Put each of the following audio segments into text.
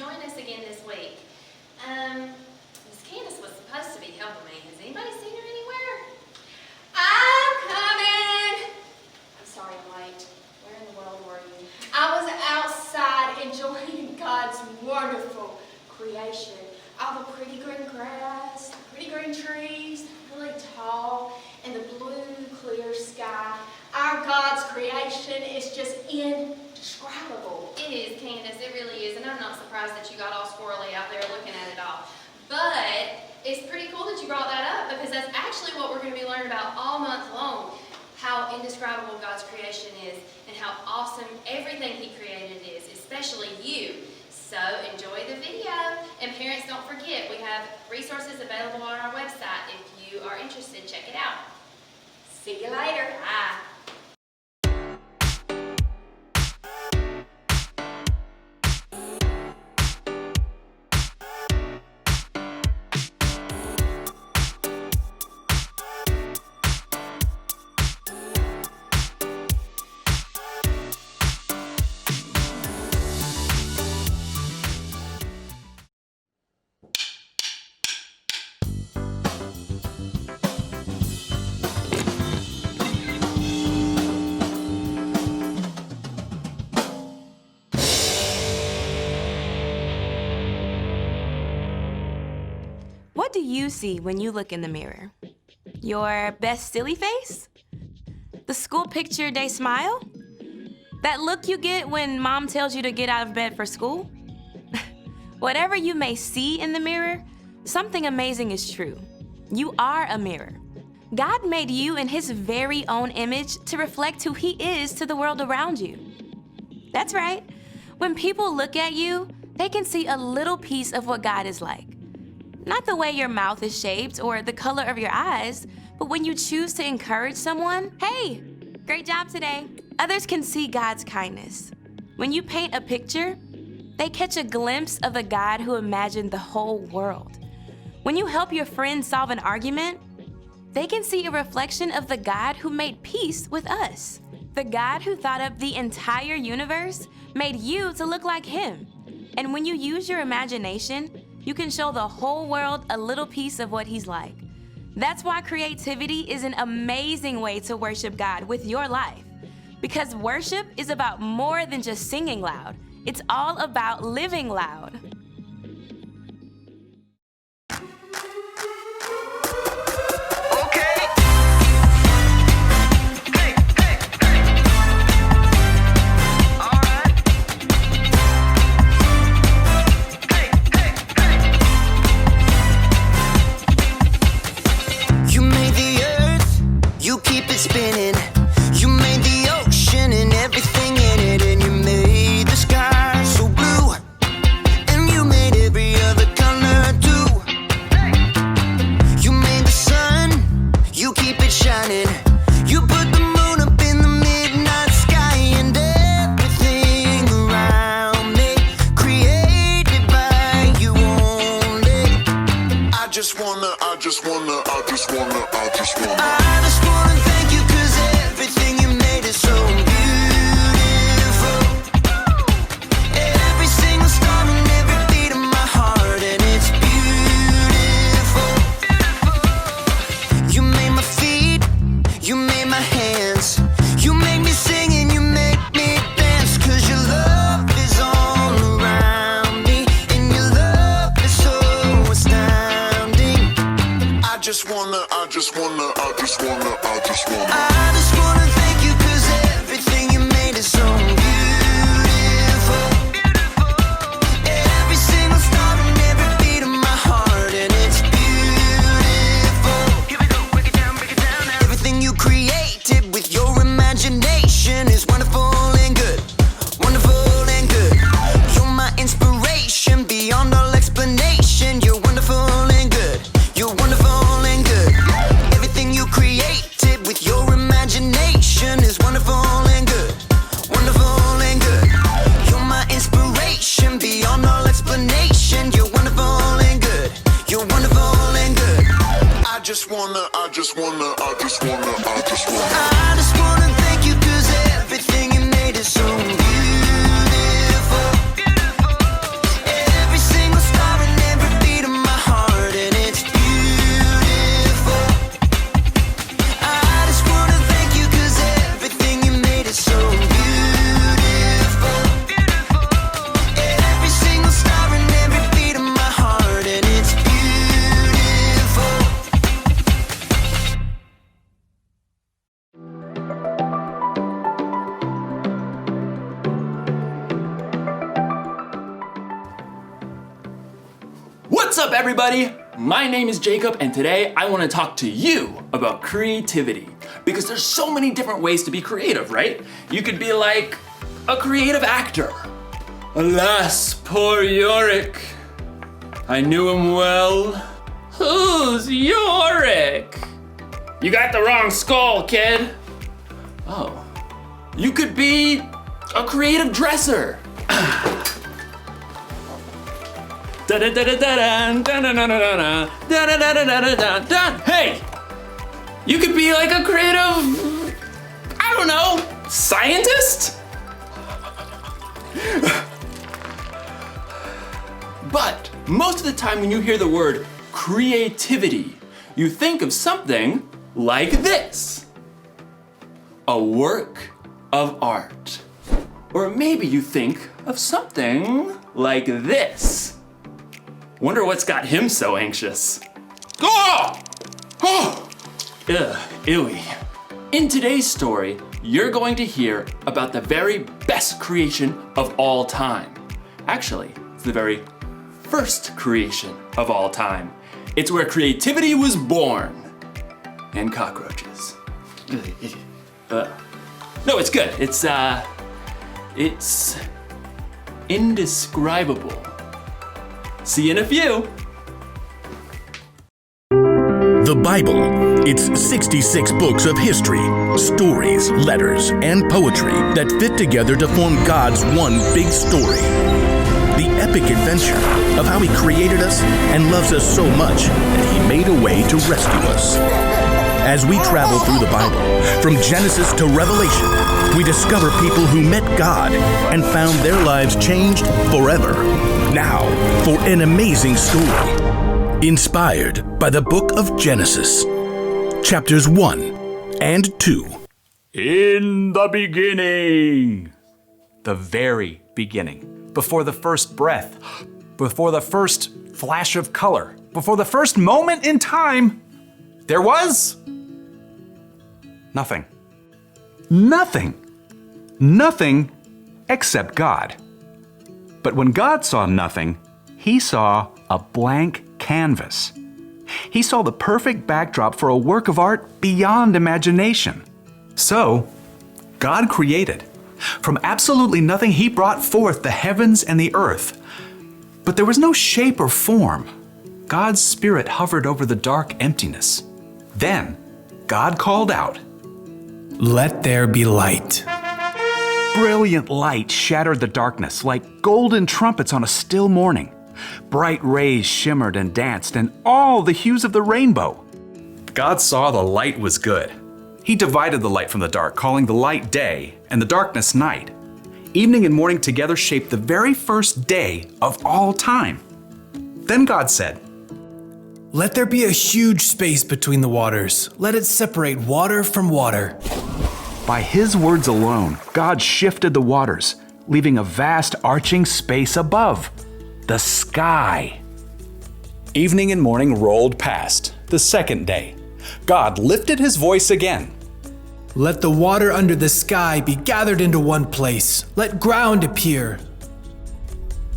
join us again this week. Miss Candace was supposed to be helping me. Has anybody seen her anywhere? I'm coming! I'm sorry I'm late. Where in the world were you? I was outside enjoying God's wonderful creation. All the pretty green grass, the pretty green trees, really tall, and the blue, clear sky. Our God's creation is just indescribable. It is, Candace. It really is. And I'm not surprised that you got all squirrely out there looking at it all. But it's pretty cool that you brought that up, because that's actually what we're going to be learning about all month long. How indescribable God's creation is and how awesome everything He created is, especially you. So enjoy the video. And parents, don't forget, we have resources available on our website. If you are interested, check it out. See you later. Bye. What do you see when you look in the mirror? Your best silly face? The school picture day smile? That look you get when mom tells you to get out of bed for school? Whatever you may see in the mirror, something amazing is true. You are a mirror. God made you in His very own image to reflect who He is to the world around you. That's right. When people look at you, they can see a little piece of what God is like. Not the way your mouth is shaped or the color of your eyes, but when you choose to encourage someone, hey, great job today. Others can see God's kindness. When you paint a picture, they catch a glimpse of the God who imagined the whole world. When you help your friend solve an argument, they can see a reflection of the God who made peace with us. The God who thought up the entire universe made you to look like Him. And when you use your imagination, you can show the whole world a little piece of what He's like. That's why creativity is an amazing way to worship God with your life. Because worship is about more than just singing loud. It's all about living loud. Spinning. You made the ocean and everything in it, and you made the sky so blue, and you made every other color too. You made the sun, you keep it shining. You put the moon up in the midnight sky, and everything around me created by you only. I just wanna thank you, 'cause everything you made is so beautiful. Every single star and every beat of my heart, and it's beautiful. You made my feet, you made my hands, you made me sing and you make me dance, 'cause your love is all around me, and your love is so astounding. I just wanna thank you, 'cause everything you made is so beautiful. Every single star and every beat of my heart, and it's beautiful. Here we go, break it down now. Everything you created with your imagination is wonderful and good, wonderful and good. You're my inspiration beyond all explanation. You're wonderful and good, you're wonderful and good. Everything you created with your imagination is wonderful and good, wonderful and good. You're my inspiration beyond all explanation. You're wonderful and good, you're wonderful and good. I just wanna thank you, 'cause everything you made is so beautiful. up, everybody? My name is Jacob, and today I want to talk to you about creativity. Because there's so many different ways to be creative, right? You could be like a creative actor. Alas, poor Yorick. I knew him well. Who's Yorick? You got the wrong skull, kid. Oh. You could be a creative dresser. Hey! You could be like a creative, I don't know, scientist? But most of the time when you hear the word creativity, you think of something like this. A work of art. Or maybe you think of something like this. Wonder what's got him so anxious. Oh! Oh! Ugh, ewy. In today's story, you're going to hear about the very best creation of all time. Actually, it's the very first creation of all time. It's where creativity was born. And cockroaches. No, it's good. It's indescribable. See you in a few. The Bible. It's 66 books of history, stories, letters, and poetry that fit together to form God's one big story. The epic adventure of how He created us and loves us so much that He made a way to rescue us. As we travel through the Bible, from Genesis to Revelation, we discover people who met God and found their lives changed forever. Now, for an amazing story. Inspired by the book of Genesis, chapters 1 and 2. In the beginning. The very beginning. Before the first breath. Before the first flash of color. Before the first moment in time. There was nothing. Nothing. Nothing except God. But when God saw nothing, He saw a blank canvas. He saw the perfect backdrop for a work of art beyond imagination. So, God created. From absolutely nothing, He brought forth the heavens and the earth. But there was no shape or form. God's Spirit hovered over the dark emptiness. Then, God called out, "Let there be light." Brilliant light shattered the darkness like golden trumpets on a still morning. Bright rays shimmered and danced in all the hues of the rainbow. God saw the light was good. He divided the light from the dark, calling the light day and the darkness night. Evening and morning together shaped the very first day of all time. Then God said, "Let there be a huge space between the waters. Let it separate water from water." By His words alone, God shifted the waters, leaving a vast arching space above, the sky. Evening and morning rolled past, the second day. God lifted His voice again. "Let the water under the sky be gathered into one place. Let ground appear."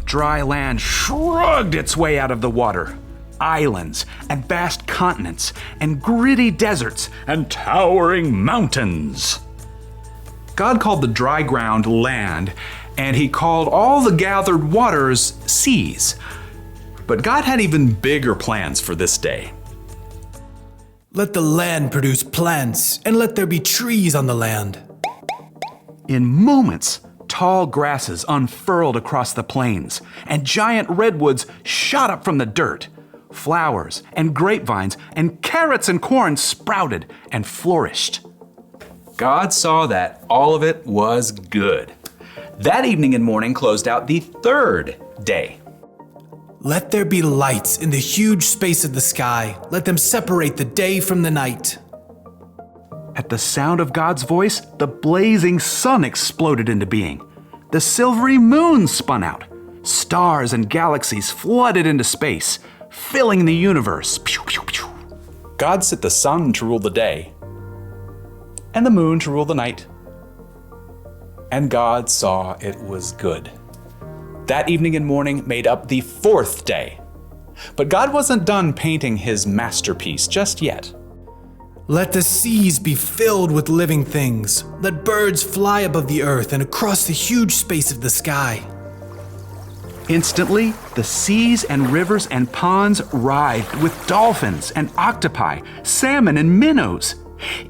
Dry land shrugged its way out of the water. Islands and vast continents and gritty deserts and towering mountains. God called the dry ground land, and He called all the gathered waters seas. But God had even bigger plans for this day. "Let the land produce plants, and let there be trees on the land." In moments, tall grasses unfurled across the plains, and giant redwoods shot up from the dirt. Flowers and grapevines and carrots and corn sprouted and flourished. God saw that all of it was good. That evening and morning closed out the third day. "Let there be lights in the huge space of the sky. Let them separate the day from the night." At the sound of God's voice, the blazing sun exploded into being. The silvery moon spun out. Stars and galaxies flooded into space, filling the universe. Pew, pew, pew. God set the sun to rule the day, and the moon to rule the night. And God saw it was good. That evening and morning made up the fourth day. But God wasn't done painting his masterpiece just yet. Let the seas be filled with living things. Let birds fly above the earth and across the huge space of the sky. Instantly, the seas and rivers and ponds writhed with dolphins and octopi, salmon and minnows.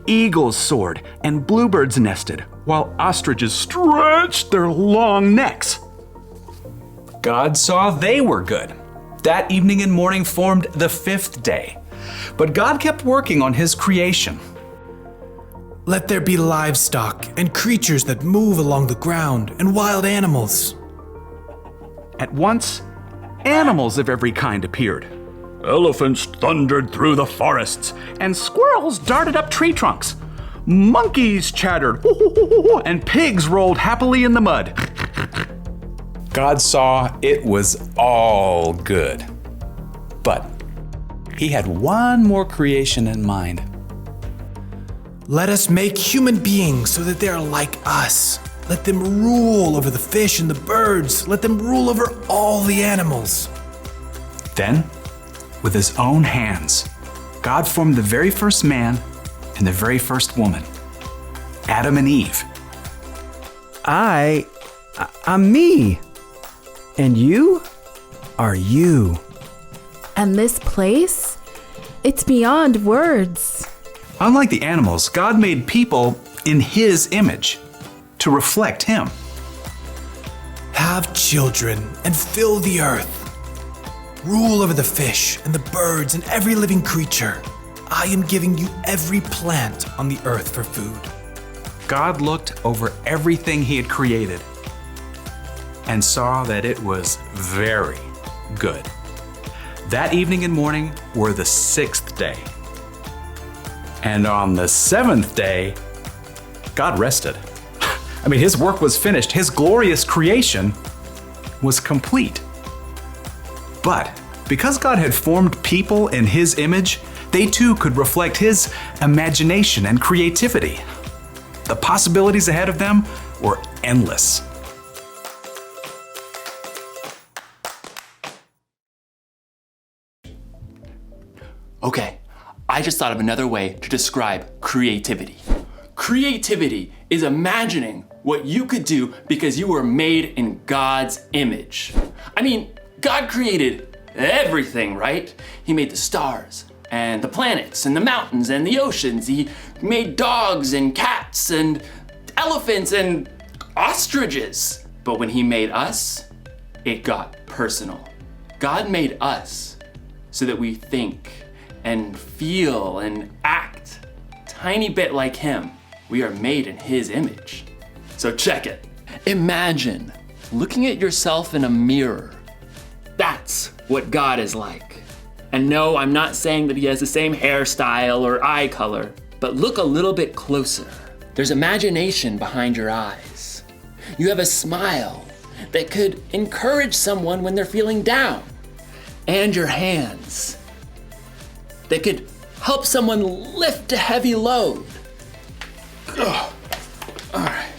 Eagles soared and bluebirds nested, while ostriches stretched their long necks. God saw they were good. That evening and morning formed the 5th day. But God kept working on his creation. Let there be livestock and creatures that move along the ground and wild animals. At once, animals of every kind appeared. Elephants thundered through the forests, and squirrels darted up tree trunks. Monkeys chattered, and pigs rolled happily in the mud. God saw it was all good. But he had one more creation in mind. Let us make human beings so that they are like us. Let them rule over the fish and the birds. Let them rule over all the animals. Then, with his own hands, God formed the very first man and the very first woman, Adam and Eve. I'm me. And you are you. And this place? It's beyond words. Unlike the animals, God made people in his image to reflect him. Have children and fill the earth. Rule over the fish and the birds and every living creature. I am giving you every plant on the earth for food. God looked over everything he had created and saw that it was very good. That evening and morning were the 6th day. And on the 7th day, God rested. I mean, his work was finished. His glorious creation was complete. But because God had formed people in his image, they too could reflect his imagination and creativity. The possibilities ahead of them were endless. Okay, I just thought of another way to describe creativity. Creativity is imagining what you could do because you were made in God's image. I mean, God created everything, right? He made the stars and the planets and the mountains and the oceans. He made dogs and cats and elephants and ostriches. But when he made us, it got personal. God made us so that we think and feel and act a tiny bit like him. We are made in his image. So check it. Imagine looking at yourself in a mirror. That's what God is like. And no, I'm not saying that he has the same hairstyle or eye color, but look a little bit closer. There's imagination behind your eyes. You have a smile that could encourage someone when they're feeling down. And your hands that could help someone lift a heavy load. Ugh. All right.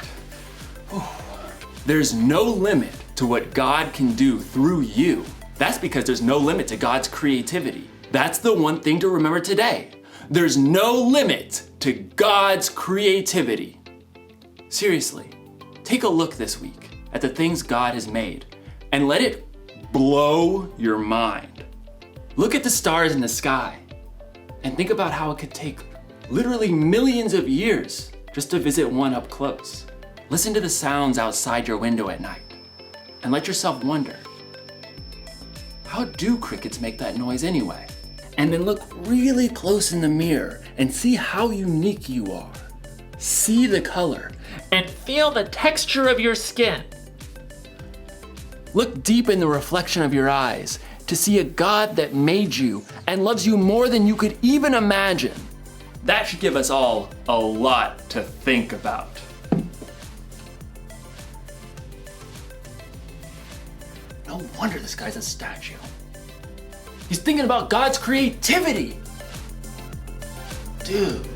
There's no limit to what God can do through you. That's because there's no limit to God's creativity. That's the one thing to remember today. There's no limit to God's creativity. Seriously, take a look this week at the things God has made and let it blow your mind. Look at the stars in the sky and think about how it could take literally millions of years just to visit one up close. Listen to the sounds outside your window at night and let yourself wonder, how do crickets make that noise anyway? And then look really close in the mirror and see how unique you are. See the color and feel the texture of your skin. Look deep in the reflection of your eyes to see a God that made you and loves you more than you could even imagine. That should give us all a lot to think about. No wonder this guy's a statue. He's thinking about God's creativity. Dude.